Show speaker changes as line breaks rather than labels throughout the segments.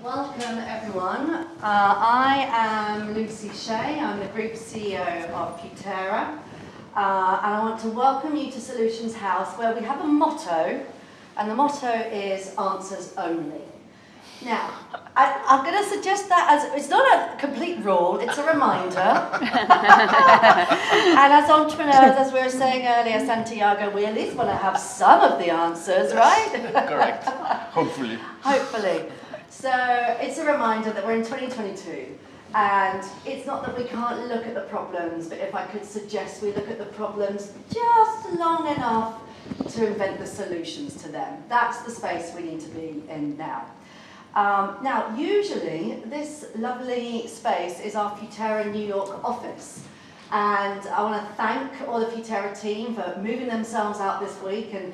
Welcome everyone. I am Lucy Shea, I'm the Group CEO of Futerra, and I want to welcome you to Solutions House, where we have a motto, and the motto is answers only. Now, I'm going to suggest that as, it's not a complete rule, it's a reminder. And as entrepreneurs, as we were saying earlier, Santiago, we at least want to have some of the answers, right?
Correct, hopefully.
Hopefully. So it's a reminder that we're in 2022, and it's not that we can't look at the problems, but if I could suggest we look at the problems just long enough to invent the solutions to them. That's the space we need to be in now. Now, usually this lovely space is our Futerra New York office, and I want to thank all the Futerra team for moving themselves out this week and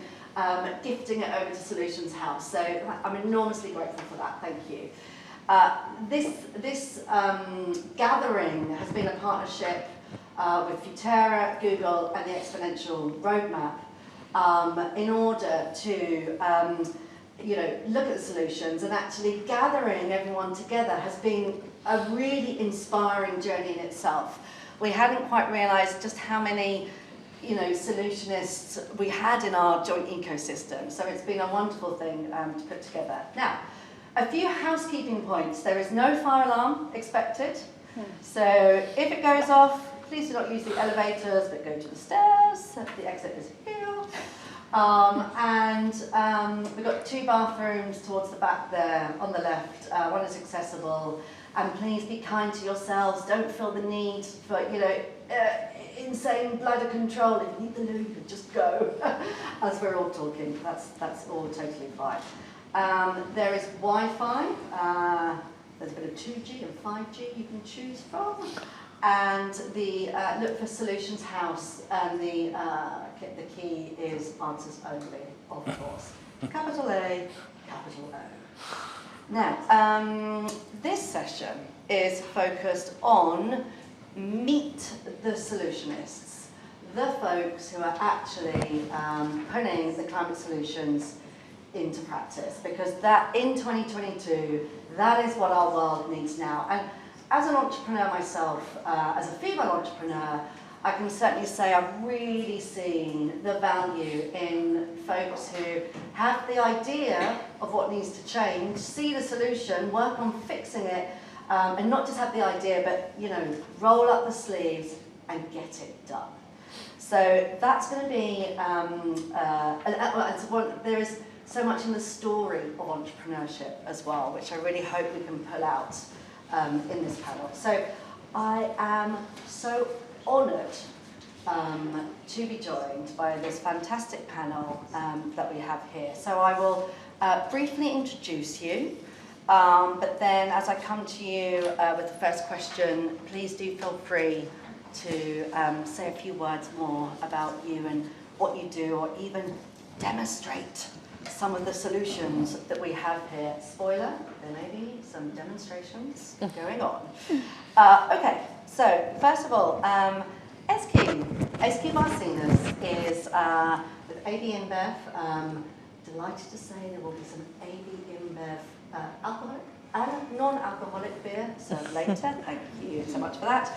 gifting it over to Solutions House. So I'm enormously grateful for that. Thank you. This gathering has been a partnership with Futerra, Google, and the Exponential Roadmap in order to look at the solutions, and actually gathering everyone together has been a really inspiring journey in itself. We hadn't quite realised just how many solutionists we had in our joint ecosystem, so it's been a wonderful thing to put together. Now, a few housekeeping points. There is no fire alarm expected, so if it goes off, please do not use the elevators, but go to the stairs. The exit is here. We've got 2 bathrooms towards the back there on the left. One is accessible, and please be kind to yourselves. Don't feel the need for insane bladder control. If you need the loo, you can just go. As we're all talking, that's all totally fine. There is Wi-Fi. There's a bit of 2G and 5G you can choose from. And the look for Solutions House, and the key is answers only, of course. Capital A, capital O. Now, this session is focused on meet the solutionists, the folks who are actually putting the climate solutions into practice, because that in 2022, that is what our world needs now. And as an entrepreneur myself, as a female entrepreneur, I can certainly say I've really seen the value in folks who have the idea of what needs to change, see the solution, work on fixing it, and not just have the idea, but roll up the sleeves and get it done. So that's going to be, there is so much in the story of entrepreneurship as well, which I really hope we can pull out in this panel. So I am so honoured to be joined by this fantastic panel that we have here. So I will briefly introduce you, but then as I come to you with the first question, please do feel free to say a few words more about you and what you do, or even demonstrate some of the solutions that we have here. Spoiler, there may be some demonstrations going on. Okay, so first of all, Ezgi Barcenas is with InBev. Delighted to say there will be some InBev alcoholic and non-alcoholic beer served later. Thank you so much for that.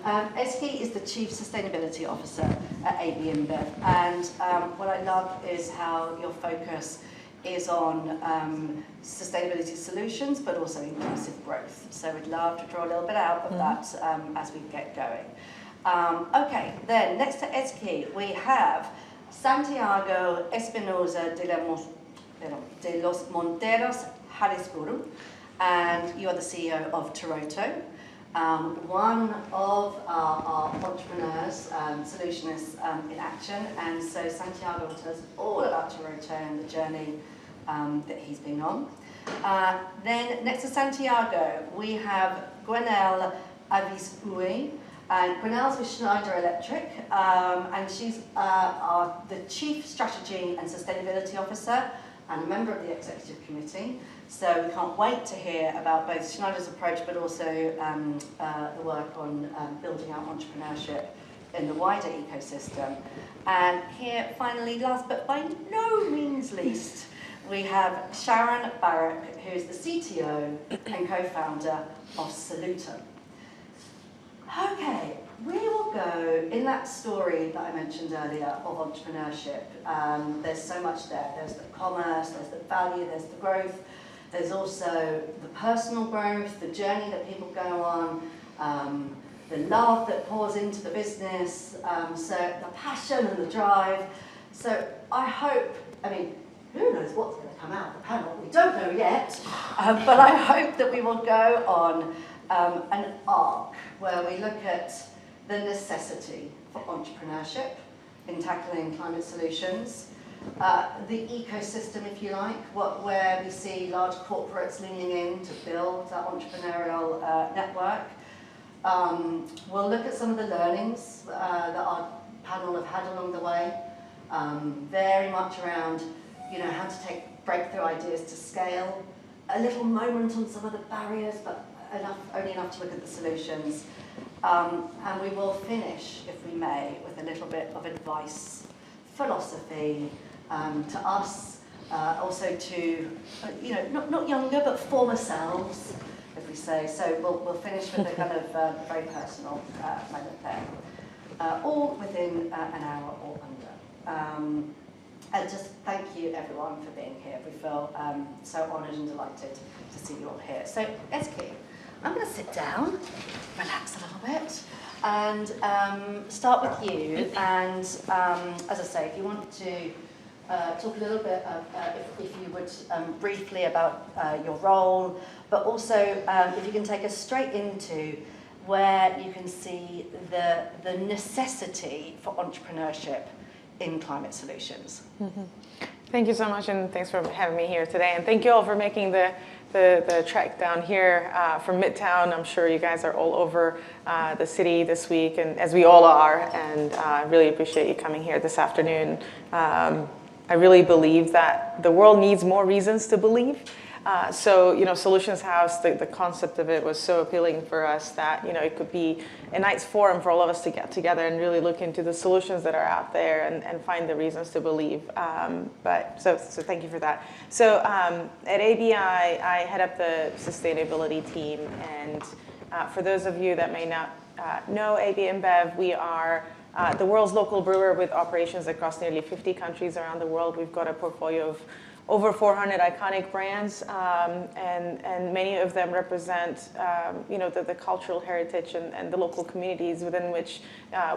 Ezgi is the Chief Sustainability Officer at InBev, and what I love is how your focus is on sustainability solutions, but also inclusive growth. So we'd love to draw a little bit out of that as we get going. Okay, then next to Ezgi, we have Santiago Espinosa de los Monteros, Harispuru, and you are the CEO of Toroto. One of our entrepreneurs, solutionists in action, and so Santiago will tell us all about Toroto and the journey that he's been on. Then next to Santiago, we have Gwenaelle Avice-Huet, and Gwenaelle's with Schneider Electric, and she's the Chief Strategy and Sustainability Officer and a member of the Executive Committee. So we can't wait to hear about both Schneider's approach, but also the work on building out entrepreneurship in the wider ecosystem. And here, finally, last but by no means least, we have Sharon, Barak, who's the CTO and co-founder of Solutum. Okay, we will go in that story that I mentioned earlier of entrepreneurship. There's so much there. There's the commerce, there's the value, there's the growth. There's also the personal growth, the journey that people go on, the love that pours into the business, so the passion and the drive. So I hope, I mean, who knows what's going to come out of the panel? We don't know yet, but I hope that we will go on an arc where we look at the necessity for entrepreneurship in tackling climate solutions, the ecosystem, if you like, where we see large corporates leaning in to build that entrepreneurial network. We'll look at some of the learnings that our panel have had along the way, very much around, how to take breakthrough ideas to scale, a little moment on some of the barriers, but only enough to look at the solutions. And we will finish, if we may, with a little bit of advice, philosophy, to us, also to, not younger, but former selves, if we say. So we'll finish with a kind of very personal moment there. All within an hour or under. And just thank you, everyone, for being here. We feel so honoured and delighted to see you all here. So, Ezgi, I'm going to sit down, relax a little bit, and start with you. And as I say, if you want to talk a little bit, if you would, briefly about your role, but also if you can take us straight into where you can see the necessity for entrepreneurship in climate solutions.
Mm-hmm. Thank you so much, and thanks for having me here today. And thank you all for making the trek down here from Midtown. I'm sure you guys are all over the city this week, and as we all are, and I really appreciate you coming here this afternoon. I really believe that the world needs more reasons to believe. So, Solutions House, the concept of it was so appealing for us that, it could be a nice forum for all of us to get together and really look into the solutions that are out there and find the reasons to believe. So thank you for that. So at ABI, I head up the sustainability team. And for those of you that may not know AB InBev, we are the world's local brewer with operations across nearly 50 countries around the world. We've got a portfolio of over 400 iconic brands, and many of them represent, the cultural heritage and the local communities within which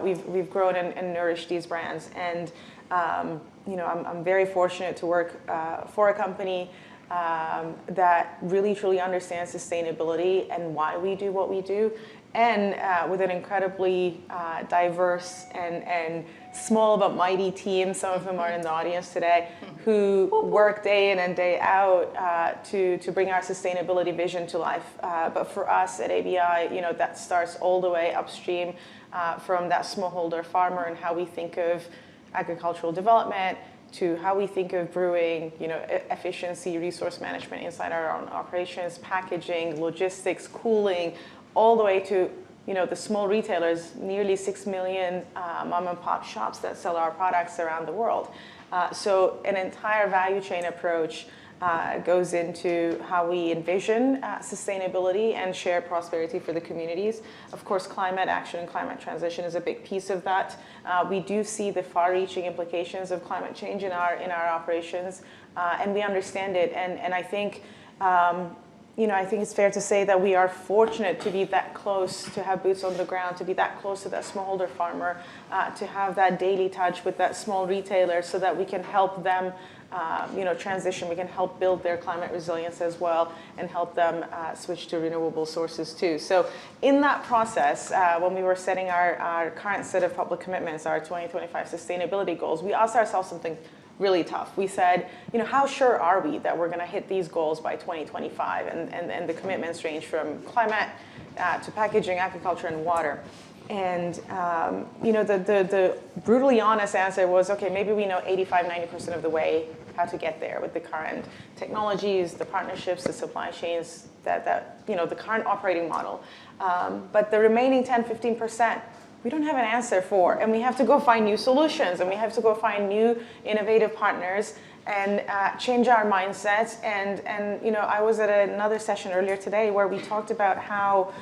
we've grown and nourished these brands. And I'm very fortunate to work for a company that really truly understands sustainability and why we do what we do, and with an incredibly diverse and small but mighty team. Some of them are in the audience today, who work day in and day out to bring our sustainability vision to life. But for us at ABI, that starts all the way upstream from that smallholder farmer and how we think of agricultural development, to how we think of brewing, efficiency, resource management inside our own operations, packaging, logistics, cooling, all the way to the small retailers, nearly 6 million mom and pop shops that sell our products around the world. So an entire value chain approach goes into how we envision sustainability and shared prosperity for the communities. Of course, climate action and climate transition is a big piece of that. We do see the far-reaching implications of climate change in our operations, and we understand it. And I think I think it's fair to say that we are fortunate to be that close, to have boots on the ground, to be that close to that smallholder farmer, to have that daily touch with that small retailer, so that we can help them transition. We can help build their climate resilience as well, and help them switch to renewable sources too. So in that process, when we were setting our current set of public commitments, our 2025 sustainability goals, we asked ourselves something really tough. We said, how sure are we that we're going to hit these goals by 2025? And the commitments range from climate to packaging, agriculture, and water. And the brutally honest answer was, okay, maybe we know 85-90% of the way how to get there with the current technologies, the partnerships, the supply chains, the current operating model. But the remaining 10-15%, we don't have an answer for, and we have to go find new solutions, and we have to go find new innovative partners and change our mindsets. And you know, I was at another session earlier today where we talked about how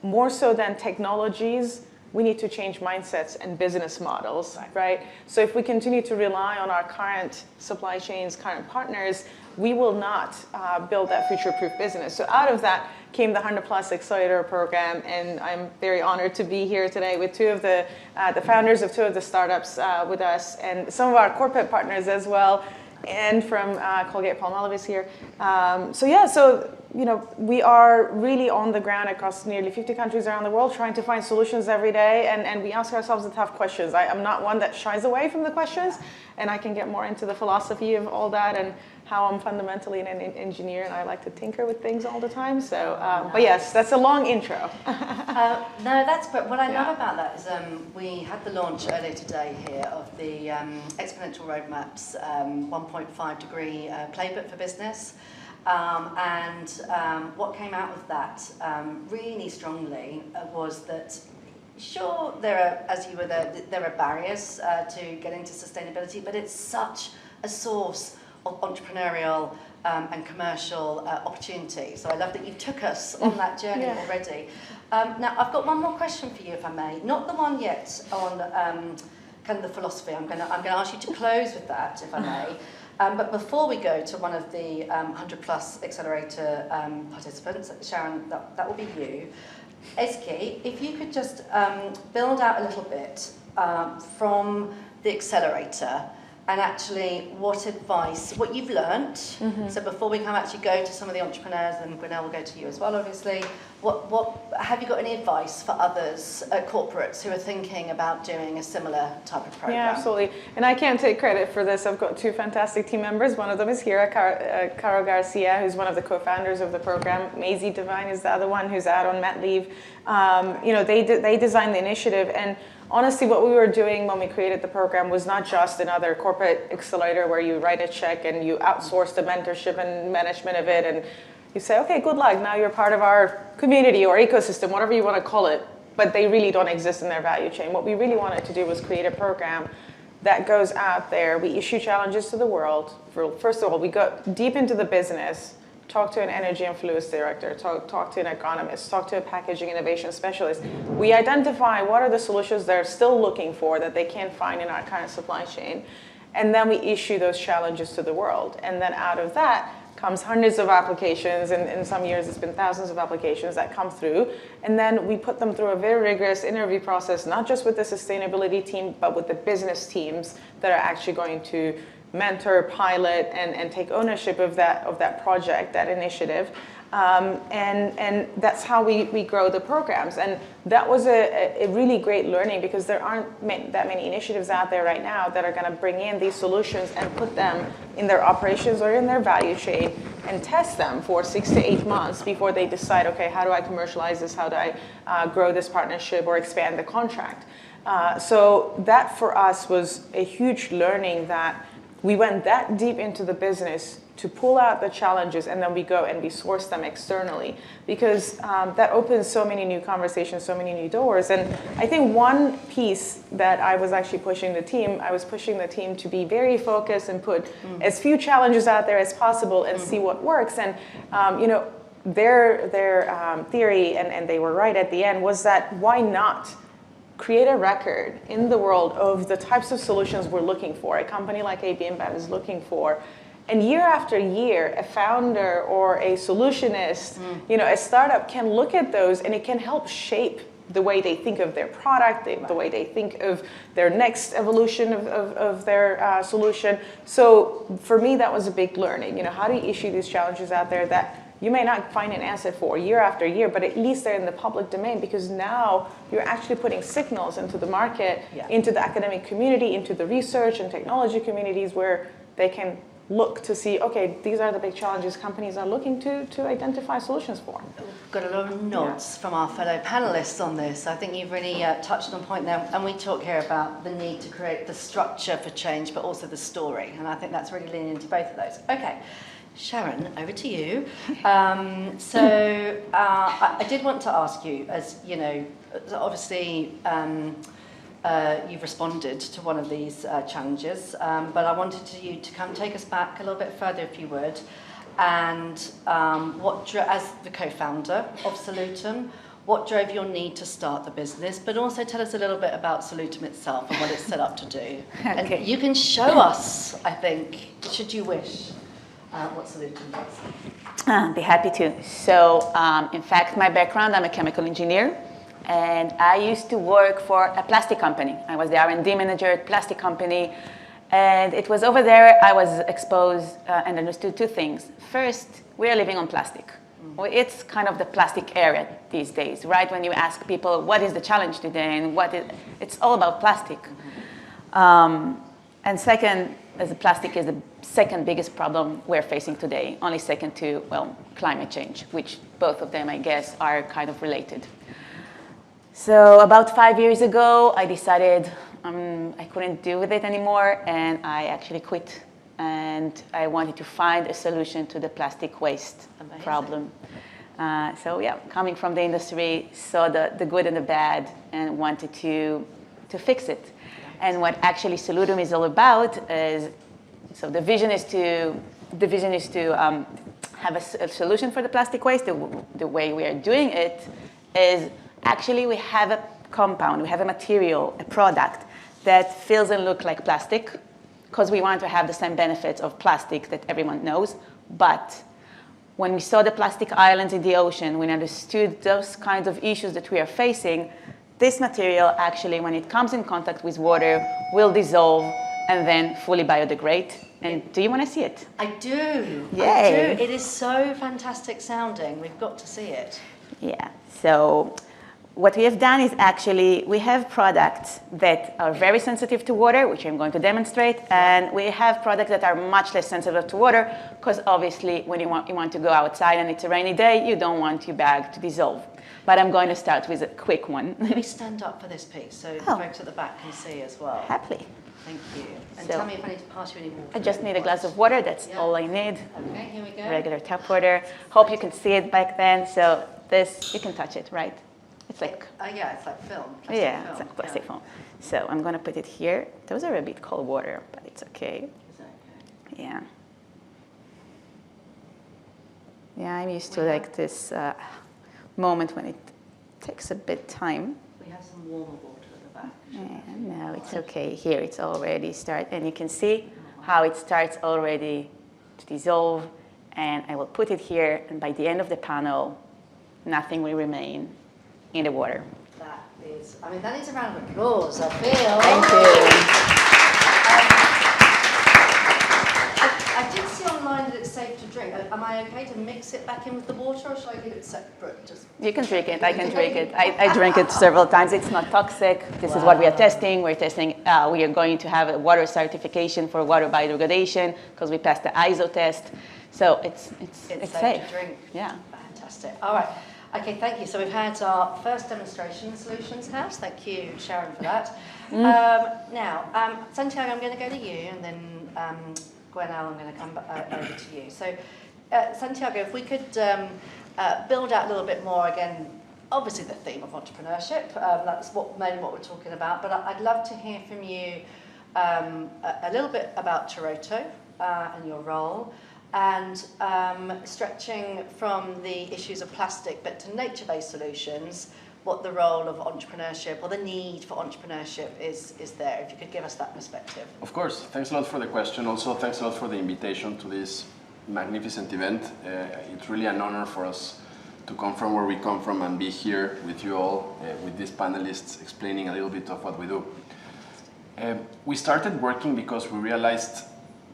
more so than technologies, we need to change mindsets and business models, right? So if we continue to rely on our current supply chains, current partners, we will not build that future-proof business. So out of that came the 100 Plus Accelerator program, and I'm very honored to be here today with two of the founders of two of the startups with us, and some of our corporate partners as well, and from Colgate-Palmolive is here. So you know, we are really on the ground across nearly 50 countries around the world trying to find solutions every day, and we ask ourselves the tough questions. I'm not one that shies away from the questions, and I can get more into the philosophy of all that and how I'm fundamentally an engineer, and I like to tinker with things all the time. So, but yes, that's a long intro.
No, that's great. What I love about that is we had the launch earlier today here of the Exponential Roadmaps 1.5 degree playbook for business. What came out of that really strongly was that, sure, there are, as you were there are barriers to getting to sustainability, but it's such a source of entrepreneurial and commercial opportunity. So I love that you took us on that journey already. Now, I've got one more question for you, if I may. Not the one yet on kind of the philosophy. I'm going to ask you to close with that, if I may. But before we go to one of the 100 Plus Accelerator participants, Sharon, that will be you. Ezgi, if you could just build out a little bit from the accelerator, and actually what advice, what you've learnt. So before we can actually go to some of the entrepreneurs, and Gwenaelle will go to you as well, obviously, what have you got any advice for others, corporates who are thinking about doing a similar type of program?
Yeah, absolutely. And I can't take credit for this. I've got two fantastic team members. One of them is here, Caro Garcia, who's one of the co-founders of the program. Maisie Devine is the other one who's out on mat leave. You know, they designed the initiative, and honestly, what we were doing when we created the program was not just another corporate accelerator where you write a check and you outsource the mentorship and management of it, and you say, okay, good luck, now you're part of our community or ecosystem, whatever you want to call it, but they really don't exist in their value chain. What we really wanted to do was create a program that goes out there. We issue challenges to the world. First of all, we go deep into the business, talk to an energy and fluids director, talk to an economist, talk to a packaging innovation specialist. We identify what are the solutions they're still looking for that they can't find in our current supply chain. And then we issue those challenges to the world. And then out of that comes hundreds of applications, and in some years it's been thousands of applications that come through. And then we put them through a very rigorous interview process, not just with the sustainability team, but with the business teams that are actually going to mentor, pilot, and take ownership of that project, that initiative. And that's how we grow the programs. And that was a really great learning, because there aren't that many initiatives out there right now that are going to bring in these solutions and put them in their operations or in their value chain and test them for 6 to 8 months before they decide, okay, how do I commercialize this? How do I grow this partnership or expand the contract? So that for us was a huge learning, that we went that deep into the business to pull out the challenges, and then we go and we source them externally, because that opens so many new conversations, so many new doors. And I think one piece that I was actually pushing the team to be very focused and put as few challenges out there as possible and see what works. And you know, their theory, and they were right at the end, was that why not create a record in the world of the types of solutions we're looking for, a company like AB InBev is looking for. And year after year, a founder or a solutionist, you know, a startup can look at those, and it can help shape the way they think of their product, the way they think of their next evolution of their solution. So for me, that was a big learning. You know, how do you issue these challenges out there that you may not find an answer for year after year, but at least they're in the public domain, because now you're actually putting signals into the market, into the academic community, into the research and technology communities, where they can look to see, okay, these are the big challenges companies are looking to identify solutions for.
Got a lot of nods from our fellow panelists on this. I think you've really touched on a point there. And we talk here about the need to create the structure for change, but also the story. And I think that's really leaning into both of those. Okay. Sharon, over to you. I did want to ask you, as you know, obviously you've responded to one of these challenges, but I wanted you to come take us back a little bit further, if you would, and as the co-founder of Solutum, what drove your need to start the business, but also tell us a little bit about Solutum itself and what it's set up to do.
Okay.
And you can show us, I think, should you wish, what Solutum does.
I'd be happy to. So, in fact, my background, I'm a chemical engineer, and I used to work for a plastic company. I was the R&D manager at a plastic company, and it was over there I was exposed and understood two things. First, we are living on plastic. Well, it's kind of the plastic era these days, right? When you ask people, what is the challenge today, and it's all about plastic. And second, as plastic is the second biggest problem we're facing today, only second to, well, climate change, which both of them, I guess, are kind of related. So about 5 years ago, I decided I couldn't deal with it anymore, and I actually quit. And I wanted to find a solution to the plastic waste problem. So yeah, coming from the industry, saw the good and the bad, and wanted to fix it. And what actually Solutum is all about is, so the vision is to have a solution for the plastic waste. The way we are doing it is actually we have a compound, we have a material, a product that feels and looks like plastic, because we want to have the same benefits of plastic that everyone knows. But when we saw the plastic islands in the ocean, we understood those kinds of issues that we are facing. This material actually, when it comes in contact with water, will dissolve and then fully biodegrade. And do you want to see it?
I do.
Yay.
I do. It is so fantastic sounding. We've got to see it.
Yeah. So what we have done is actually we have products that are very sensitive to water, which I'm going to demonstrate, and we have products that are much less sensitive to water, because obviously when you want to go outside and it's a rainy day, you don't want your bag to dissolve. But I'm going to start with a quick one.
Let me stand up for this piece so the folks at the back can see as well.
Happily.
Thank you. And
So,
tell me if I need to pass you any water.
I just need a glass of water. That's all I need.
Okay, here we go.
Regular tap water. Hope you can see it back then. So this, you can touch it, right? It's like,
yeah, it's like film.
yeah,
film.
it's like plastic foam. So I'm going to put it here. Those are a bit cold water, but it's okay.
Is that okay?
Yeah. Yeah, I'm used to like this moment when it takes a bit time.
We have some warmer water at the back.
Yeah, no, it's okay. Here it's already start, and you can see how it starts already to dissolve. And I will put it here, and by the end of the panel, nothing will remain in the water.
That is, I mean, that is a round of applause, I feel.
Thank you.
I did see online that it's safe to drink. Am I okay to mix it back in with the water, or should I keep it separate? Just
You can drink it. I can drink it. I drank it several times. It's not toxic. This is what we are testing. We're testing. We are going to have a water certification for water biodegradation because we passed the ISO test. So it's safe
to drink.
Yeah.
Fantastic. All right. Okay, thank you. So we've had our first demonstration in Solutions House. Thank you, Sharon, for that. Now, Santiago, I'm going to go to you, and then Gwenaelle, I'm going to come over to you. So, Santiago, if we could build out a little bit more, again, obviously the theme of entrepreneurship, that's mainly what we're talking about, but I'd love to hear from you a little bit about Toroto and your role, and stretching from the issues of plastic but to nature-based solutions, what the role of entrepreneurship or the need for entrepreneurship is there. If you could give us that perspective.
Of course. Thanks a lot for the question. Also, thanks a lot for the invitation to this magnificent event. It's really an honor for us to come from where we come from and be here with you all, with these panelists, explaining a little bit of what we do. We started working because we realized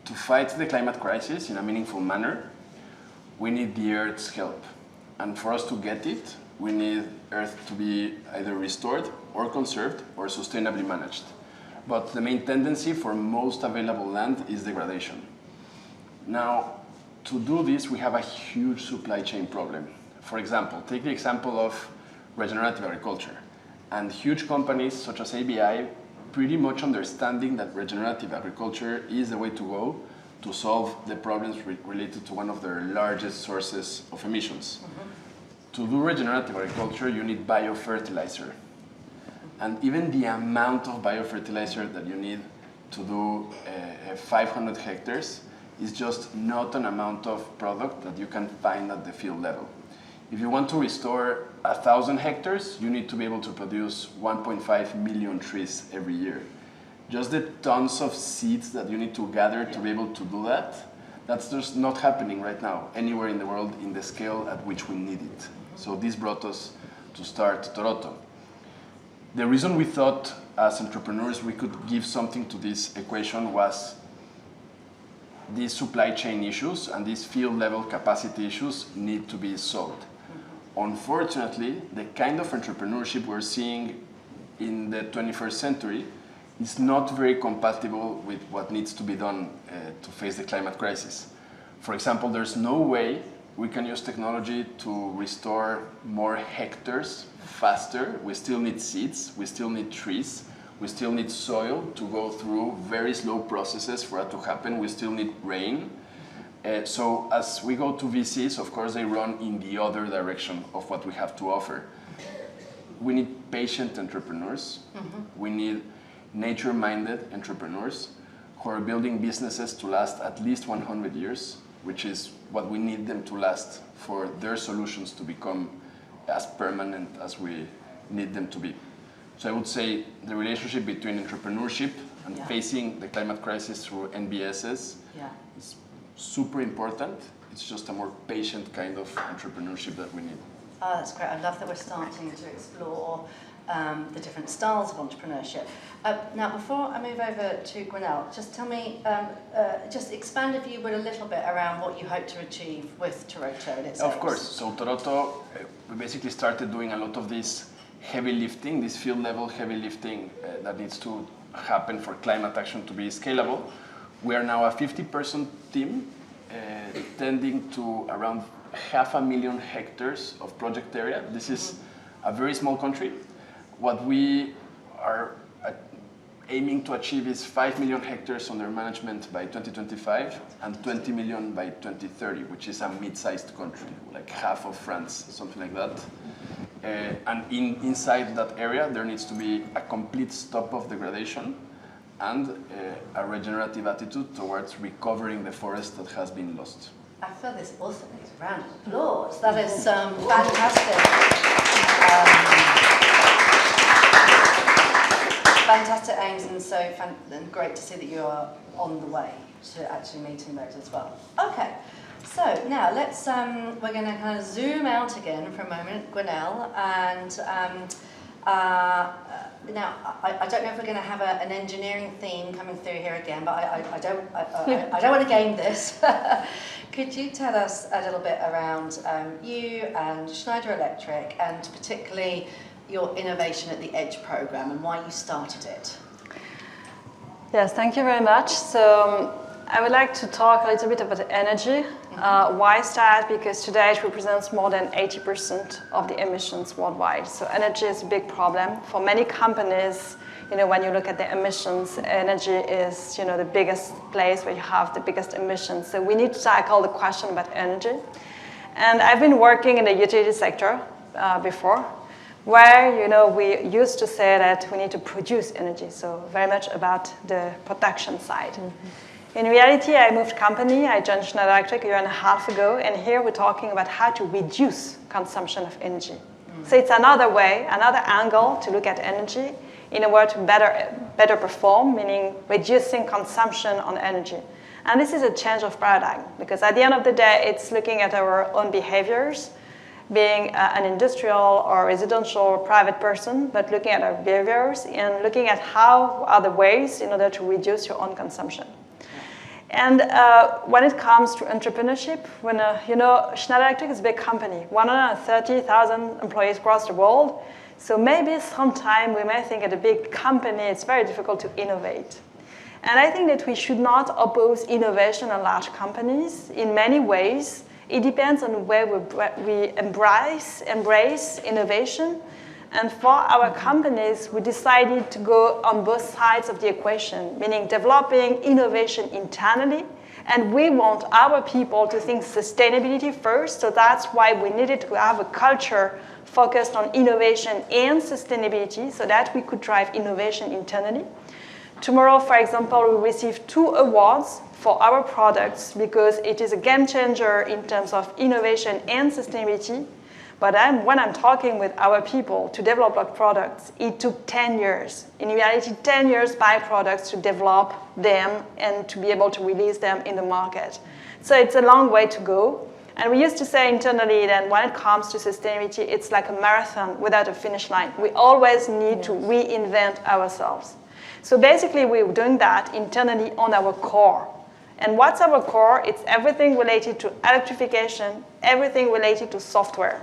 to fight the climate crisis in a meaningful manner, we need the Earth's help. And for us to get it, we need Earth to be either restored or conserved or sustainably managed. But the main tendency for most available land is degradation. Now, to do this, we have a huge supply chain problem. For example, take the example of regenerative agriculture. And huge companies such as ABI pretty much understanding that regenerative agriculture is the way to go to solve the problems related to one of their largest sources of emissions. To do regenerative agriculture, you need biofertilizer. And even the amount of biofertilizer that you need to do 500 hectares is just not an amount of product that you can find at the field level. If you want to restore 1,000 hectares, you need to be able to produce 1.5 million trees every year. Just the tons of seeds that you need to gather to be able to do that, that's just not happening right now anywhere in the world in the scale at which we need it. So this brought us to start Toroto. The reason we thought as entrepreneurs we could give something to this equation was these supply chain issues and these field level capacity issues need to be solved. Unfortunately, the kind of entrepreneurship we're seeing in the 21st century is not very compatible with what needs to be done to face the climate crisis. For example, there's no way we can use technology to restore more hectares faster. We still need seeds, we still need trees, we still need soil to go through very slow processes for that to happen. We still need rain. So as we go to VCs, of course, they run in the other direction of what we have to offer. We need patient entrepreneurs. We need nature-minded entrepreneurs who are building businesses to last at least 100 years, which is what we need them to last for their solutions to become as permanent as we need them to be. So I would say the relationship between entrepreneurship and facing the climate crisis through NBSs is super important. It's just a more patient kind of entrepreneurship that we need.
Oh, that's great. I love that we're starting to explore the different styles of entrepreneurship. Now, before I move over to Gwenaelle, just tell me, just expand, if you would, a little bit around what you hope to achieve with Toroto and its aims.
Of course. So Toroto, we basically started doing a lot of this heavy lifting, this field level heavy lifting that needs to happen for climate action to be scalable. We are now a 50-person team tending to around 500,000 hectares of project area. This is a very small country. What we are aiming to achieve is 5 million hectares under management by 2025 and 20 million by 2030, which is a mid-sized country, like half of France, something like that. And inside that area, there needs to be a complete stop of degradation and a regenerative attitude towards recovering the forest that has been lost.
I feel this also needs a round of applause. That is fantastic. Fantastic aims, and so and great to see that you are on the way to actually meeting those as well. Okay, so now let's we're going to kind of zoom out again for a moment, Gwenaelle, and now I don't know if we're going to have an engineering theme coming through here again, but I don't want to game this. Could you tell us a little bit around you and Schneider Electric, and particularly your innovation at the EDGE program and why you started it?
Yes, thank you very much. So I would like to talk a little bit about energy. Why is that? Because today it represents more than 80% of the emissions worldwide. So energy is a big problem. For many companies, when you look at the emissions, energy is, the biggest place where you have the biggest emissions. So we need to tackle the question about energy. And I've been working in the utility sector before, where, we used to say that we need to produce energy. So very much about the production side. In reality, I moved company. I joined Schneider Electric a year and a half ago, and here we're talking about how to reduce consumption of energy. So it's another way, another angle to look at energy in a way to better perform, meaning reducing consumption on energy. And this is a change of paradigm, because at the end of the day, it's looking at our own behaviors, being an industrial or residential or private person, but looking at our behaviors and looking at how are the ways in order to reduce your own consumption. And when it comes to entrepreneurship, when Schneider Electric is a big company, 130,000 employees across the world. So maybe sometime we may think at a big company it's very difficult to innovate. And I think that we should not oppose innovation in large companies. In many ways, it depends on where we embrace innovation. And for our companies, we decided to go on both sides of the equation, meaning developing innovation internally And we want our people to think sustainability first, so that's why we needed to have a culture focused on innovation and sustainability so that we could drive innovation internally. Tomorrow, for example, we receive 2 awards for our products because it is a game changer in terms of innovation and sustainability. But when I'm talking with our people to develop our products, it took 10 years. In reality, 10 years by products to develop them and to be able to release them in the market. So it's a long way to go. And we used to say internally that when it comes to sustainability, it's like a marathon without a finish line. We always need to reinvent ourselves. So basically, we're doing that internally on our core. And what's our core? It's everything related to electrification, everything related to software.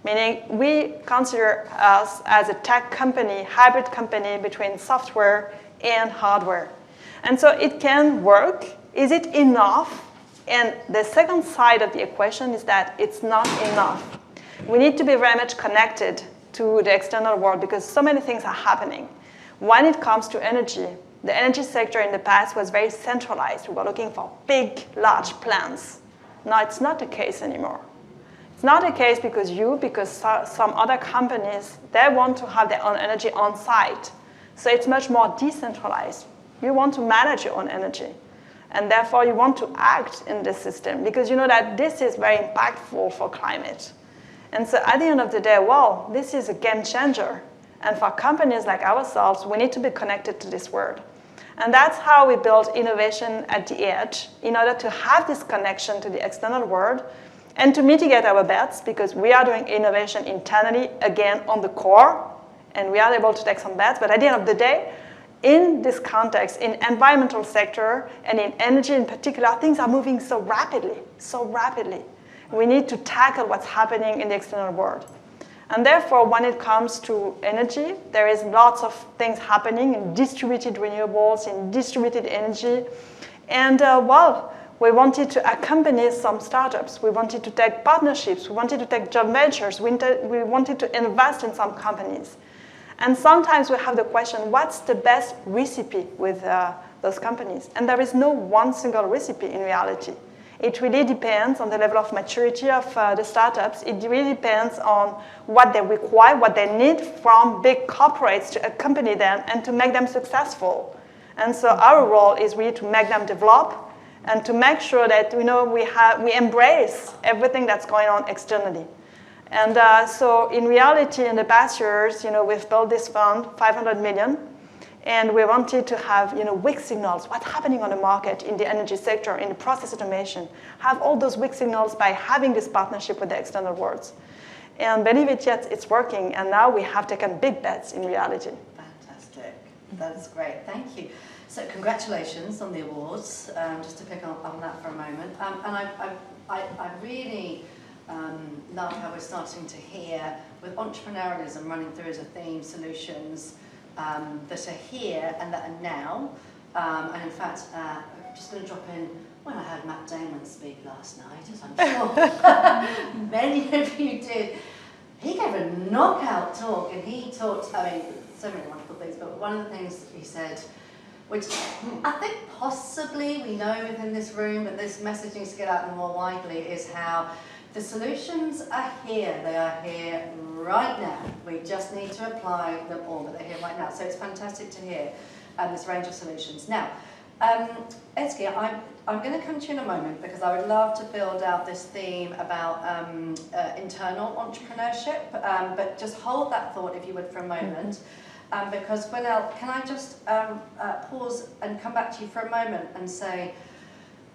Meaning we consider us as a tech company, hybrid company between software and hardware. And so it can work. Is it enough? And the second side of the equation is that it's not enough. We need to be very much connected to the external world because so many things are happening. When it comes to energy, the energy sector in the past was very centralized. We were looking for big, large plants. Now it's not the case anymore. It's not the case because some other companies, they want to have their own energy on site. So it's much more decentralized. You want to manage your own energy. And therefore, you want to act in this system because you know that this is very impactful for climate. And so at the end of the day, well, this is a game changer. And for companies like ourselves, we need to be connected to this world. And that's how we build innovation at the edge in order to have this connection to the external world and to mitigate our bets because we are doing innovation internally, again, on the core, and we are able to take some bets. But at the end of the day, in this context, in environmental sector and in energy in particular, things are moving so rapidly, so rapidly. We need to tackle what's happening in the external world. And therefore, when it comes to energy, there is lots of things happening in distributed renewables, in distributed energy. And we wanted to accompany some startups. We wanted to take partnerships. We wanted to take joint ventures. We wanted to invest in some companies. And sometimes we have the question, what's the best recipe with those companies? And there is no one single recipe in reality. It really depends on the level of maturity of the startups. It really depends on what they require, what they need from big corporates to accompany them and to make them successful. And so our role is really to make them develop and to make sure that we embrace everything that's going on externally. And so in reality, in the past years, we've built this fund, 500 million. And we wanted to have, weak signals, what's happening on the market in the energy sector, in the process automation, have all those weak signals by having this partnership with the external worlds. And believe it yet, it's working. And now we have taken big bets in reality.
Fantastic. That is great. Thank you. So congratulations on the awards, just to pick up on that for a moment. And I really love how we're starting to hear, with entrepreneurialism running through as a theme, solutions that are here and that are now. And in fact, I'm just going to drop in, when I heard Matt Damon speak last night, as I'm sure many of you did, he gave a knockout talk, and he talked, so many wonderful things, but one of the things he said, which I think possibly we know within this room, but this message needs to get out more widely, is how the solutions are here. They are here right now. We just need to apply them all, but they're here right now. So it's fantastic to hear this range of solutions. Now, Ezgi, I'm going to come to you in a moment because I would love to build out this theme about internal entrepreneurship, but just hold that thought, if you would, for a moment. Because, Gwenaelle, can I just pause and come back to you for a moment and say,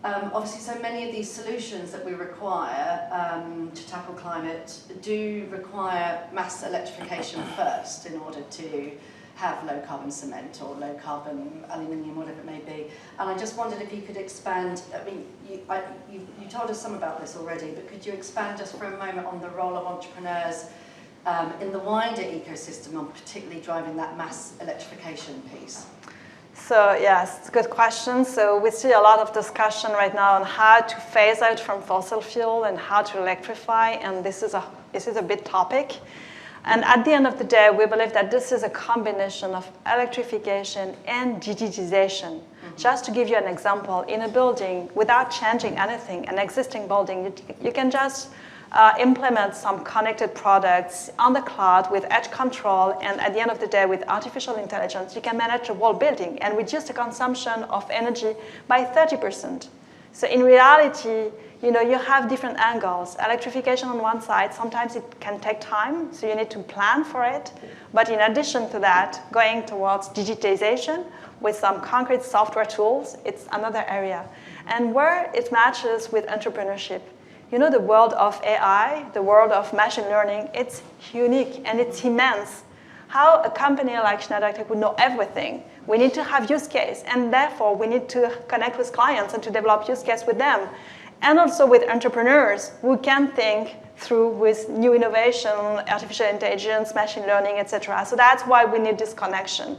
obviously, so many of these solutions that we require to tackle climate do require mass electrification first in order to have low carbon cement or low carbon aluminium, whatever it may be. And I just wondered if you could expand. I mean, you told us some about this already, but could you expand just for a moment on the role of entrepreneurs in the wider ecosystem, on particularly driving that mass electrification piece?
So yes, it's a good question. So we see a lot of discussion right now on how to phase out from fossil fuel and how to electrify, and this is a big topic. And at the end of the day, we believe that this is a combination of electrification and digitization. Mm-hmm. Just to give you an example, in a building, without changing anything, an existing building, you can just implement some connected products on the cloud with edge control, and at the end of the day, with artificial intelligence, you can manage a whole building and reduce the consumption of energy by 30%. So in reality, you have different angles. Electrification on one side, sometimes it can take time, so you need to plan for it. But in addition to that, going towards digitization with some concrete software tools, it's another area. And where it matches with entrepreneurship, the world of AI, the world of machine learning, it's unique and it's immense. How a company like Schneider would know everything? We need to have use case, and therefore we need to connect with clients and to develop use case with them. And also with entrepreneurs who can think through with new innovation, artificial intelligence, machine learning, etc. So that's why we need this connection.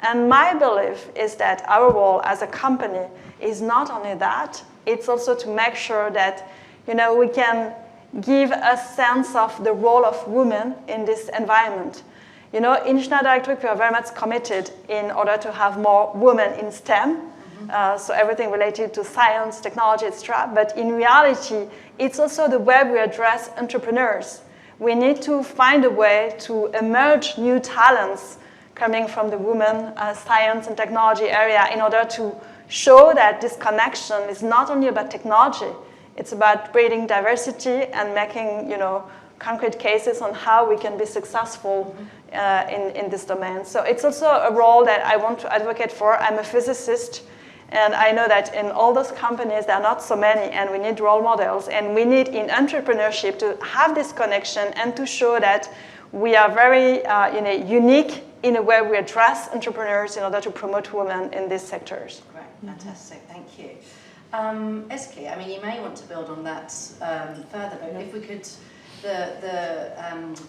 And my belief is that our role as a company is not only that, it's also to make sure that we can give a sense of the role of women in this environment. In Schneider Electric, we are very much committed in order to have more women in STEM, so everything related to science, technology, etc. But in reality, it's also the way we address entrepreneurs. We need to find a way to emerge new talents coming from the women science and technology area in order to show that this connection is not only about technology, it's about creating diversity and making, concrete cases on how we can be successful in this domain. So it's also a role that I want to advocate for. I'm a physicist, and I know that in all those companies, there are not so many, and we need role models, and we need in entrepreneurship to have this connection and to show that we are very unique in a way we address entrepreneurs in order to promote women in these sectors.
Great, fantastic, thank you. Ezgi, you may want to build on that further, but if we could,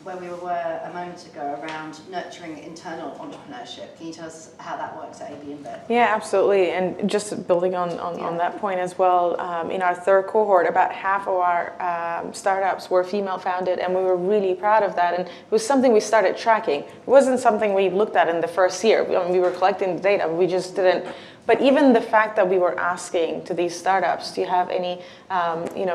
where we were a moment ago around nurturing internal entrepreneurship, can you tell us how that works at InBev?
Yeah, absolutely. And just building on that point as well, in our third cohort, about half of our startups were female founded, and we were really proud of that. And it was something we started tracking. It wasn't something we looked at in the first year. We were collecting the data, but we just didn't. But even the fact that we were asking to these startups, do you have any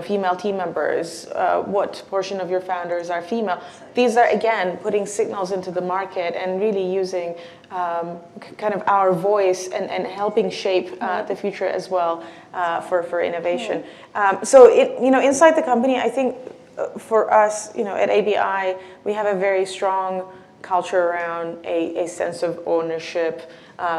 female team members? What portion of your founders are female? These are, again, putting signals into the market and really using kind of our voice and helping shape the future as well for innovation. So inside the company, I think for us, at ABI, we have a very strong culture around a sense of ownership,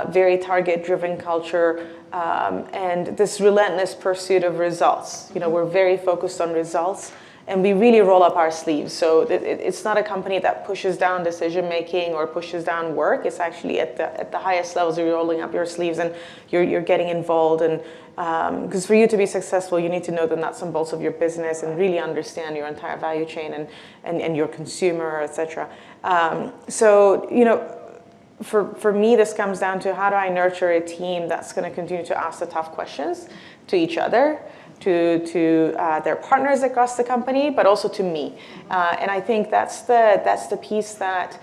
very target-driven culture, and this relentless pursuit of results. We're very focused on results, and we really roll up our sleeves. So it's not a company that pushes down decision-making or pushes down work. It's actually at the highest levels, you're rolling up your sleeves and you're getting involved. And because for you to be successful, you need to know the nuts and bolts of your business and really understand your entire value chain and your consumer, etc. For me, this comes down to how do I nurture a team that's going to continue to ask the tough questions to each other, to their partners across the company, but also to me. And I think that's the piece that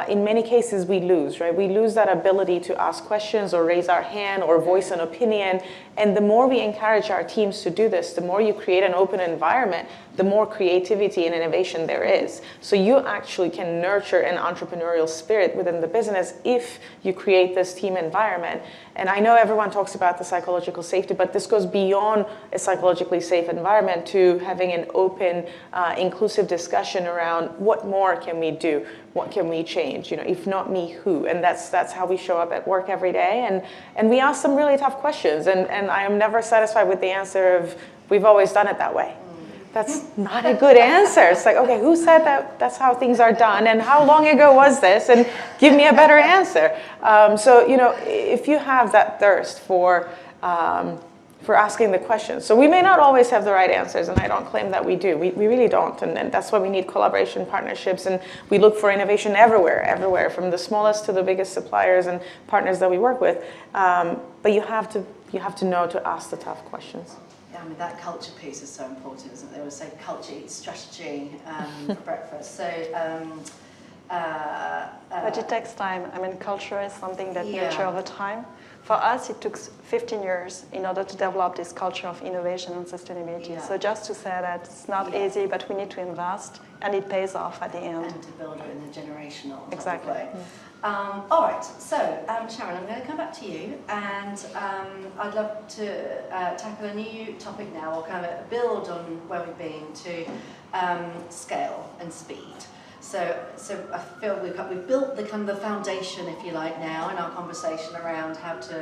in many cases we lose, right? We lose that ability to ask questions or raise our hand or voice an opinion. And the more we encourage our teams to do this, the more you create an open environment, the more creativity and innovation there is. So you actually can nurture an entrepreneurial spirit within the business if you create this team environment. And I know everyone talks about the psychological safety, but this goes beyond a psychologically safe environment to having an open, inclusive discussion around what more can we do? What can we change? If not me, who? And that's how we show up at work every day. And we ask some really tough questions. And I am never satisfied with the answer of, we've always done it that way. That's not a good answer. It's like, okay, who said that that's how things are done? And how long ago was this? And give me a better answer. So, if you have that thirst for asking the questions. So we may not always have the right answers, and I don't claim that we do. We really don't. And that's why we need collaboration, partnerships, and we look for innovation everywhere, from the smallest to the biggest suppliers and partners that we work with. But you have to know to ask the tough questions.
Yeah, that culture piece is so important, isn't it? They always say culture eats strategy for breakfast. So
But it takes time. I mean, culture is something that
Yeah.
nurtures over time. For us, it took 15 years in order to develop this culture of innovation and sustainability.
Yeah.
So just to say that it's not
Yeah.
easy, but we need to invest, and it pays off at the end.
And to build it in a generational type of
Exactly.
way. All right, so Sharon, I'm going to come back to you, and I'd love to tackle a new topic now, or kind of build on where we've been to scale and speed. So I feel we've built the kind of the foundation, if you like, now in our conversation around how to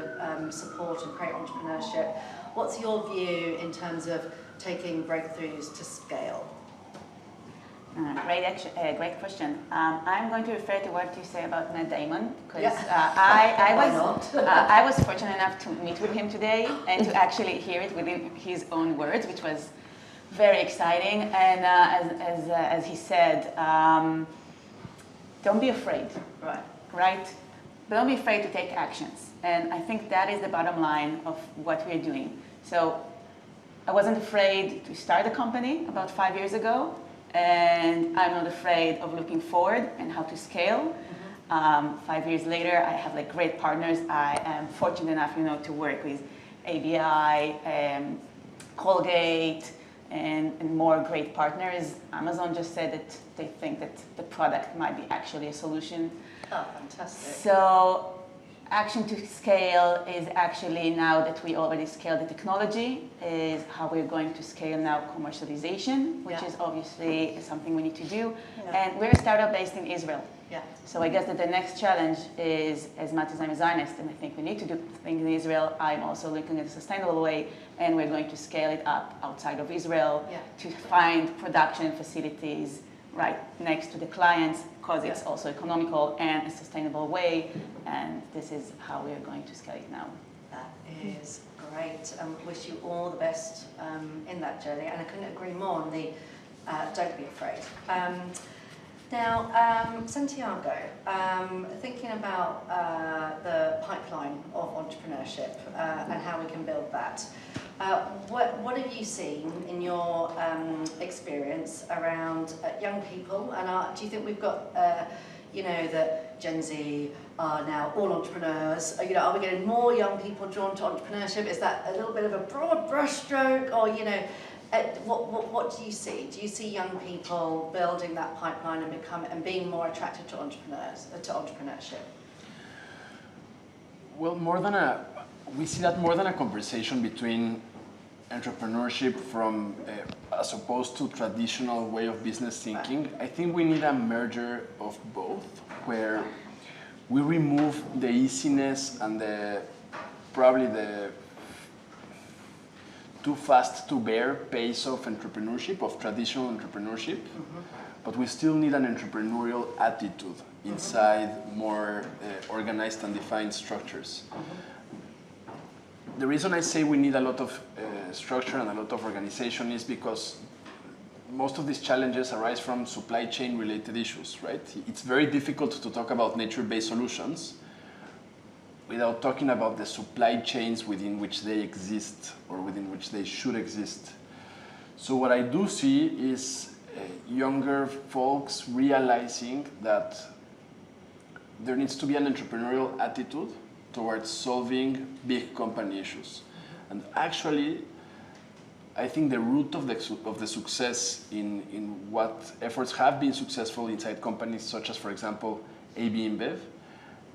support and create entrepreneurship. What's your view in terms of taking breakthroughs to scale?
Great question. I'm going to refer to what you say about Matt Damon, because
Yeah.
I was fortunate enough to meet with him today and to actually hear it within his own words, which was very exciting. And as he said, don't be afraid, right? Don't be afraid to take actions. And I think that is the bottom line of what we're doing. So I wasn't afraid to start a company about 5 years ago. And I'm not afraid of looking forward and how to scale. 5 years later, I have like great partners. I am fortunate enough, to work with ABI, Colgate, and more great partners. Amazon just said that they think that the product might be actually a solution.
Oh, fantastic.
So action to scale is actually, now that we already scaled the technology, is how we're going to scale now commercialization, which is obviously something we need to do.
Yeah.
And we're a startup based in Israel.
Yeah.
So I guess that the next challenge is, as much as I'm a Zionist and I think we need to do things in Israel, I'm also looking at a sustainable way, and we're going to scale it up outside of Israel to find production facilities right next to the clients, because it's also economical and a sustainable way, and this is how we are going to scale it now.
That is great. Wish you all the best in that journey, and I couldn't agree more on the don't be afraid. Now, Santiago, thinking about the pipeline of entrepreneurship and how we can build that. What have you seen in your experience around young people? And do you think we've got, that Gen Z are now all entrepreneurs? Are we getting more young people drawn to entrepreneurship? Is that a little bit of a broad brushstroke? Or, what do you see? Do you see young people building that pipeline and being more attracted to entrepreneurship?
Well, we see that more than a conversation between entrepreneurship from as opposed to traditional way of business thinking. I think we need a merger of both, where we remove the easiness and probably the too fast to bear pace of entrepreneurship, of traditional entrepreneurship, but we still need an entrepreneurial attitude inside more organized and defined structures. The reason I say we need a lot of structure and a lot of organization is because most of these challenges arise from supply chain related issues, right? It's very difficult to talk about nature-based solutions without talking about the supply chains within which they exist or within which they should exist. So what I do see is younger folks realizing that there needs to be an entrepreneurial attitude towards solving big company issues. And actually, I think the root of the success in what efforts have been successful inside companies such as, for example, AB InBev,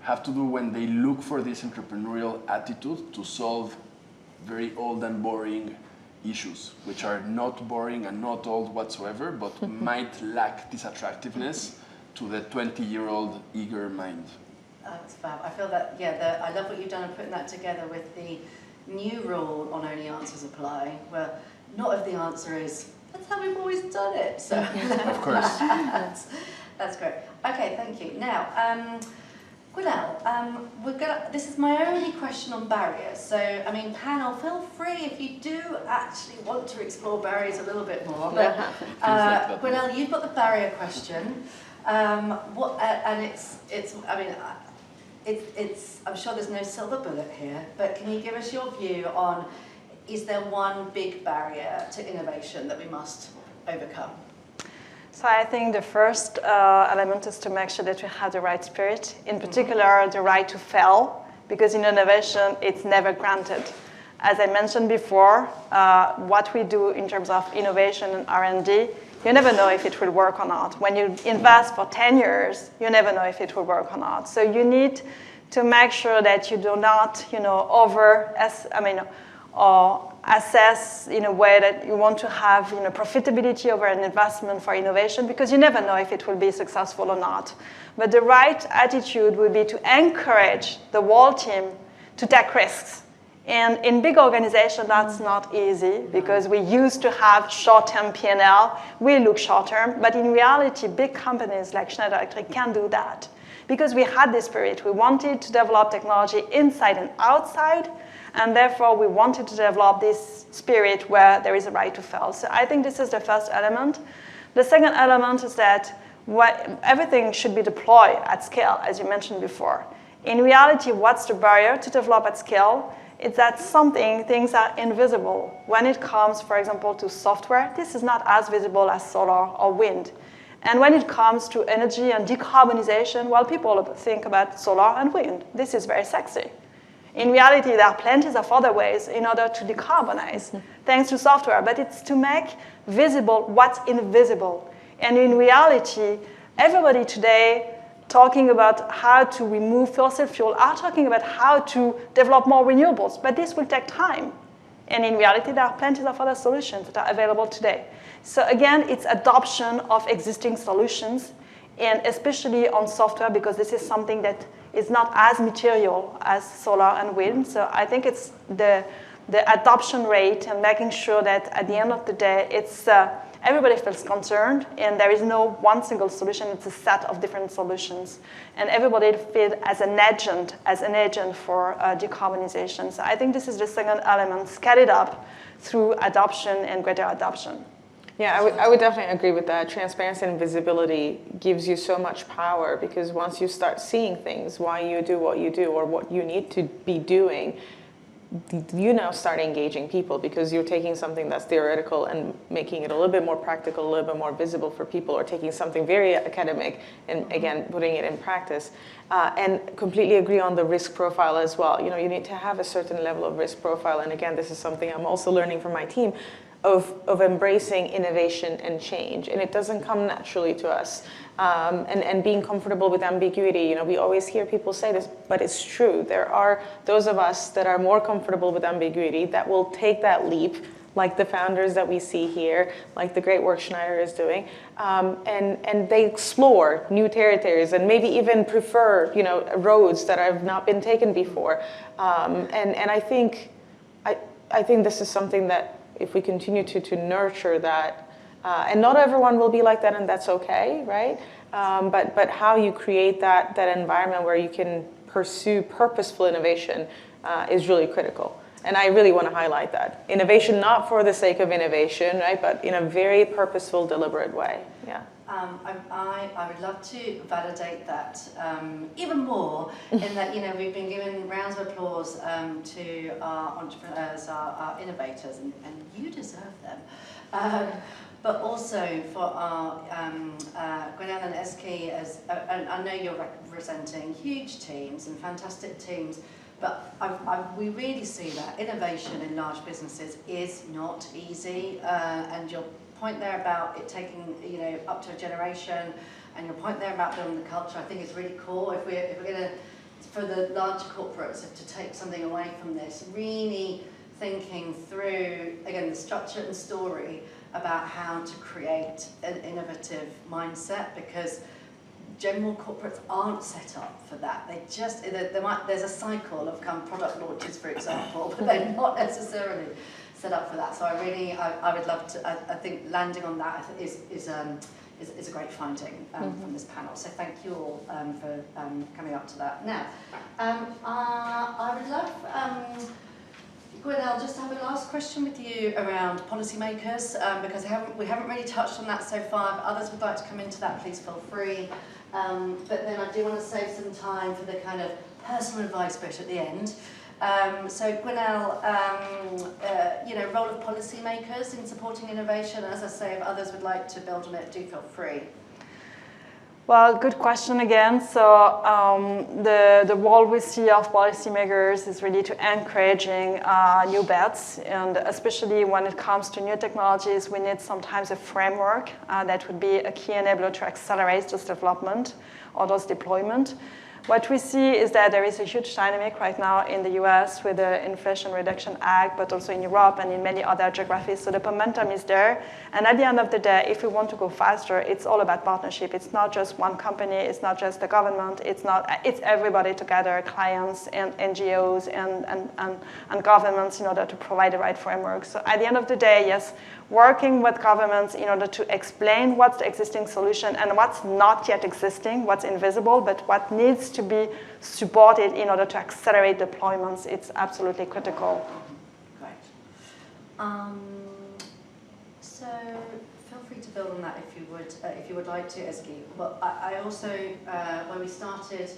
have to do when they look for this entrepreneurial attitude to solve very old and boring issues, which are not boring and not old whatsoever, but might lack this attractiveness to the 20-year-old eager mind.
That's fab. I feel that, I love what you've done in putting that together with the new rule on only answers apply, where not if the answer is, that's how we've always done it. So
of course.
That's great. Okay, thank you. Now, Gwenaelle, this is my only question on barriers. So, panel, feel free if you do actually want to explore barriers a little bit more. But Gwenaelle, you've got the barrier question. I'm sure there's no silver bullet here, but can you give us your view on, is there one big barrier to innovation that we must overcome?
So I think the first element is to make sure that we have the right spirit, in particular the right to fail, because in innovation it's never granted. As I mentioned before, what we do in terms of innovation and R&D, you never know if it will work or not. When you invest for 10 years, you never know if it will work or not. So you need to make sure that you do not, or assess in a way that you want to have profitability over an investment for innovation, because you never know if it will be successful or not. But the right attitude would be to encourage the whole team to take risks. And in big organizations, that's not easy, because we used to have short-term P&L. We look short-term, but in reality, big companies like Schneider Electric can do that. Because we had this spirit. We wanted to develop technology inside and outside, and therefore we wanted to develop this spirit where there is a right to fail. So I think this is the first element. The second element is that everything should be deployed at scale, as you mentioned before. In reality, what's the barrier to develop at scale? It's that things are invisible. When it comes, for example, to software, this is not as visible as solar or wind. And when it comes to energy and decarbonization, well, people think about solar and wind. This is very sexy. In reality, there are plenty of other ways in order to decarbonize, thanks to software, but it's to make visible what's invisible. And in reality, everybody today talking about how to remove fossil fuel are talking about how to develop more renewables, but this will take time. And in reality, there are plenty of other solutions that are available today. So again, it's adoption of existing solutions, and especially on software, because this is something that is not as material as solar and wind. So I think it's the adoption rate and making sure that at the end of the day, it's everybody feels concerned, and there is no one single solution. It's a set of different solutions, and everybody feels as an agent for decarbonization. So I think this is the second element, scale it up through adoption and greater adoption.
Yeah, I would definitely agree with that. Transparency and visibility gives you so much power, because once you start seeing things, why you do what you do or what you need to be doing, you now start engaging people, because you're taking something that's theoretical and making it a little bit more practical, a little bit more visible for people, or taking something very academic and, again, putting it in practice. And completely agree on the risk profile as well. You need to have a certain level of risk profile. And again, this is something I'm also learning from my team, of embracing innovation and change. And it doesn't come naturally to us. And being comfortable with ambiguity. We always hear people say this, but it's true. There are those of us that are more comfortable with ambiguity that will take that leap, like the founders that we see here, like the great work Schneider is doing, and they explore new territories and maybe even prefer, roads that have not been taken before. And I think this is something that, if we continue to nurture that, and not everyone will be like that, and that's okay, right? But how you create that environment where you can pursue purposeful innovation is really critical. And I really want to highlight that. Innovation not for the sake of innovation, right? But in a very purposeful, deliberate way. Yeah.
I would love to validate that even more, in that we've been giving rounds of applause to our entrepreneurs, our innovators, and you deserve them. But also for our Gwenaelle and Ezgi, and I know you're representing huge teams and fantastic teams, but we really see that innovation in large businesses is not easy, and your point there about it taking up to a generation, and your point there about building the culture, I think is really cool. If we're going to, for the large corporates, to take something away from this, really thinking through again the structure and story about how to create an innovative mindset, because general corporates aren't set up for that. They just there's a cycle of product launches, for example, but they're not necessarily set up for that. So I would love to. I think landing on that is a great finding from this panel. So thank you all for coming up to that. Now, I would love. Gwenaelle, just to have a last question with you around policymakers, because we haven't really touched on that so far. If others would like to come into that, please feel free. But then I do want to save some time for the kind of personal advice bit at the end. So Gwenaelle, role of policymakers in supporting innovation. As I say, if others would like to build on it, do feel free.
Well, good question again. So the role we see of policymakers is really to encouraging new bets, and especially when it comes to new technologies, we need sometimes a framework that would be a key enabler to accelerate this development or those deployment. What we see is that there is a huge dynamic right now in the US with the Inflation Reduction Act, but also in Europe and in many other geographies. So the momentum is there. And at the end of the day, if we want to go faster, it's all about partnership. It's not just one company. It's not just the government. It's everybody together, clients and NGOs and governments in order to provide the right framework. So at the end of the day, yes, working with governments in order to explain what's the existing solution and what's not yet existing, what's invisible, but what needs to be supported in order to accelerate deployments, it's absolutely critical.
Great. So feel free to build on that if you would like to, Ezgi. Well, I also, when we started,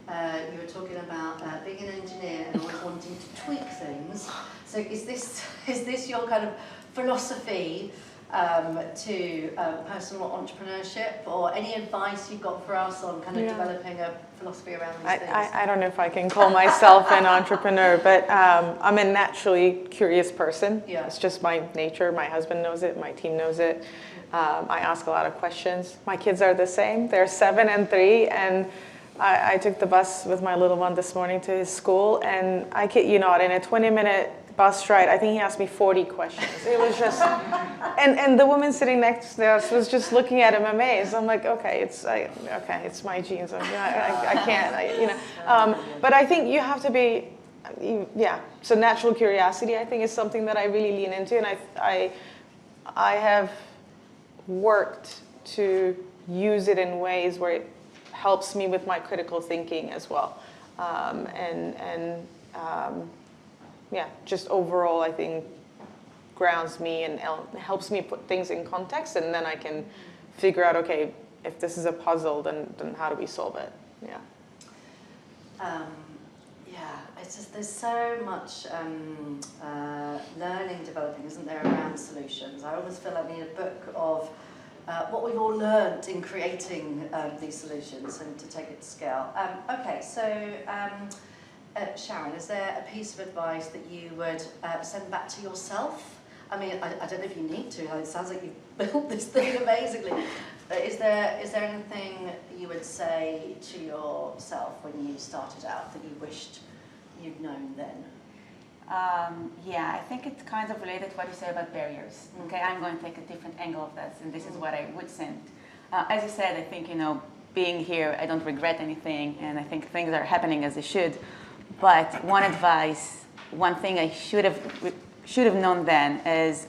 you were talking about being an engineer and always wanting to tweak things. So is this your kind of philosophy to personal entrepreneurship, or any advice you've got for us on kind of developing a philosophy around these things?
I don't know if I can call myself an entrepreneur, but I'm a naturally curious person.
Yeah.
It's just my nature. My husband knows it. My team knows it. I ask a lot of questions. My kids are the same. They're 7 and 3, and I took the bus with my little one this morning to his school, and I kid you not, in a 20-minute bus ride, I think he asked me 40 questions. It was just, and the woman sitting next to us was just looking at him amazed. I'm like, okay, it's my genes. I can't, but I think you have to be, So natural curiosity, I think, is something that I really lean into, and I have worked to use it in ways where it helps me with my critical thinking as well, just overall, I think, grounds me and helps me put things in context, and then I can figure out, okay, if this is a puzzle, then how do we solve it?
It's just there's so much learning developing, isn't there, around solutions. I almost feel like we need a book of what we've all learned in creating these solutions and to take it to scale. Okay, so Sharon, is there a piece of advice that you would send back to yourself? I mean, I don't know if you need to. It sounds like you've built this thing amazingly. Is there anything you would say to yourself when you started out that you wished you'd known then?
I think it's kind of related to what you said about barriers. Okay, I'm going to take a different angle of this, and this is what I would send. As you said, I think, being here, I don't regret anything, and I think things are happening as they should. But one thing I should have known then is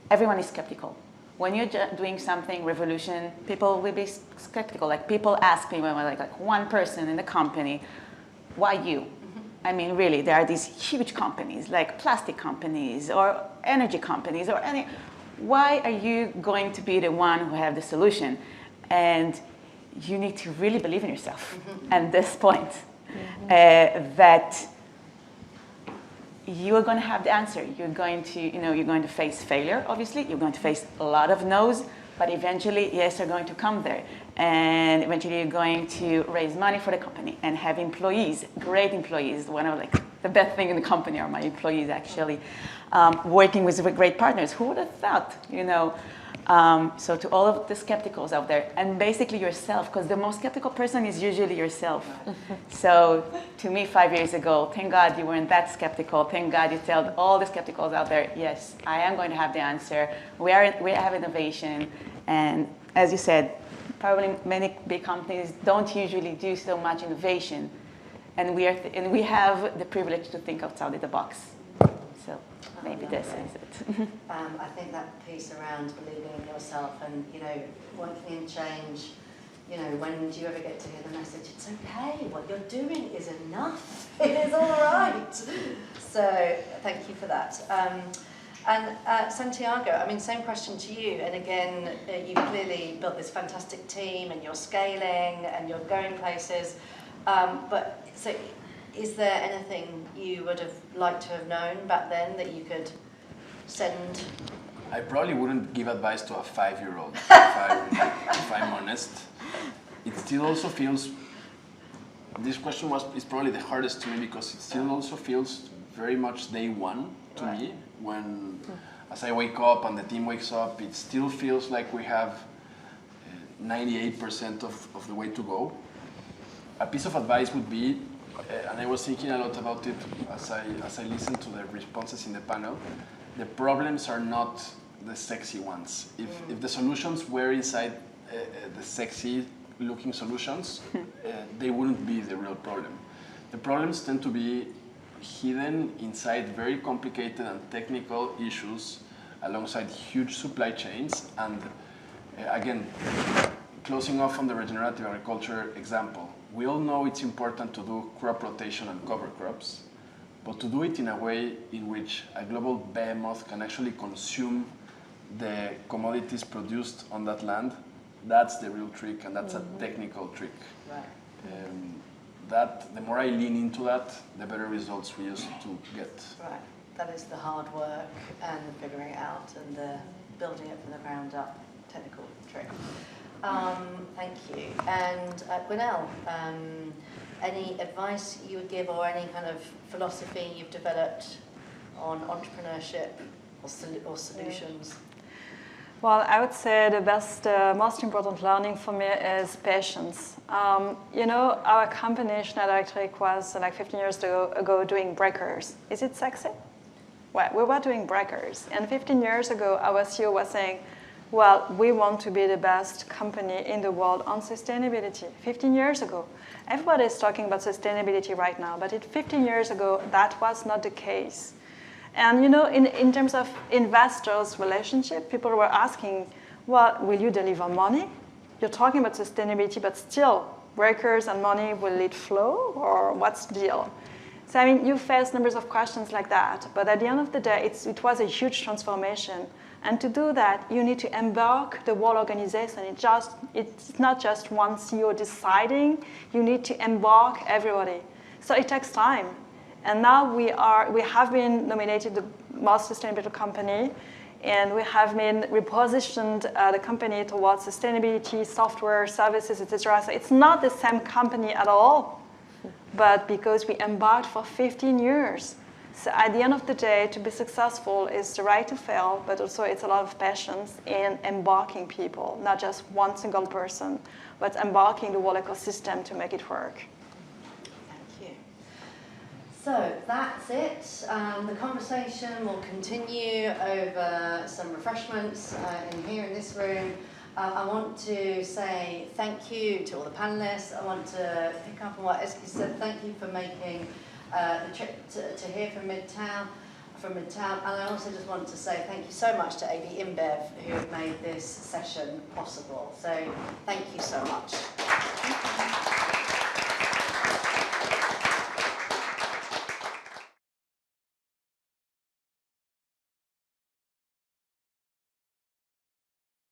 everyone is skeptical. When you're doing something, revolution, people will be skeptical. Like, people ask me when we're like one person in the company, why you? I mean, really, there are these huge companies, like plastic companies or energy companies or any. Why are you going to be the one who have the solution? And you need to really believe in yourself at this point, that you are going to have the answer. You're going to face failure, obviously. You're going to face a lot of no's, but eventually, yes, you're going to come there. And eventually, you're going to raise money for the company and have employees, great employees. One of the best thing in the company are my employees, actually. Working with great partners. Who would have thought, So to all of the skepticals out there, and basically yourself, because the most skeptical person is usually yourself. So to me, 5 years ago, thank God you weren't that skeptical. Thank God you told all the skepticals out there, yes, I am going to have the answer. We have innovation, and as you said, probably many big companies don't usually do so much innovation, and we have the privilege to think outside of the box. So maybe this is it.
I think that piece around believing in yourself and, working in change, when do you ever get to hear the message, it's okay, what you're doing is enough, it is all right. So thank you for that. And Santiago, I mean, same question to you. And again, you've clearly built this fantastic team and you're scaling and you're going places. But so is there anything you would have liked to have known back then that you could send?
I probably wouldn't give advice to a 5-year-old, if I'm honest. It still also feels, this question is probably the hardest to me because it still also feels very much day one to me. When, as I wake up and the team wakes up, it still feels like we have 98% of the way to go. A piece of advice would be, and I was thinking a lot about it as I listened to the responses in the panel, the problems are not the sexy ones. If the solutions were inside the sexy looking solutions, they wouldn't be the real problem. The problems tend to be hidden inside very complicated and technical issues alongside huge supply chains. And again, closing off on the regenerative agriculture example, we all know it's important to do crop rotation and cover crops, but to do it in a way in which a global behemoth can actually consume the commodities produced on that land, that's the real trick, and that's a technical trick.
Right.
That the more I lean into that, the better results we used to get.
Right. That is the hard work and the figuring it out and the building it from the ground up technical trick. Thank you. And Gwenaelle, any advice you would give or any kind of philosophy you've developed on entrepreneurship or solutions?
Well, I would say the best, most important learning for me is patience. You know, our company, Schneider Electric, was like 15 years ago doing breakers. Is it sexy? Well, we were doing breakers. And 15 years ago, our CEO was saying, well, we want to be the best company in the world on sustainability. 15 years ago. Everybody is talking about sustainability right now, but 15 years ago, that was not the case. And you know, in terms of investors' relationship, people were asking, well, will you deliver money? You're talking about sustainability, but still, breakers and money, will it flow, or what's the deal? So I mean, you face numbers of questions like that, but at the end of the day, it was a huge transformation. And to do that, you need to embark the whole organization. It's not just one CEO deciding, you need to embark everybody. So it takes time. And now we have been nominated the most sustainable company, and we have been repositioned the company towards sustainability, software, services, etc. So it's not the same company at all, but because we embarked for 15 years. So at the end of the day, to be successful is the right to fail, but also it's a lot of patience in embarking people, not just one single person, but embarking the whole ecosystem to make it work.
So that's it. The conversation will continue over some refreshments in this room. I want to say thank you to all the panelists. I want to pick up on what Ezgi said. Thank you for making the trip to here from Midtown. And I also just want to say thank you so much to InBev who have made this session possible. So thank you so much.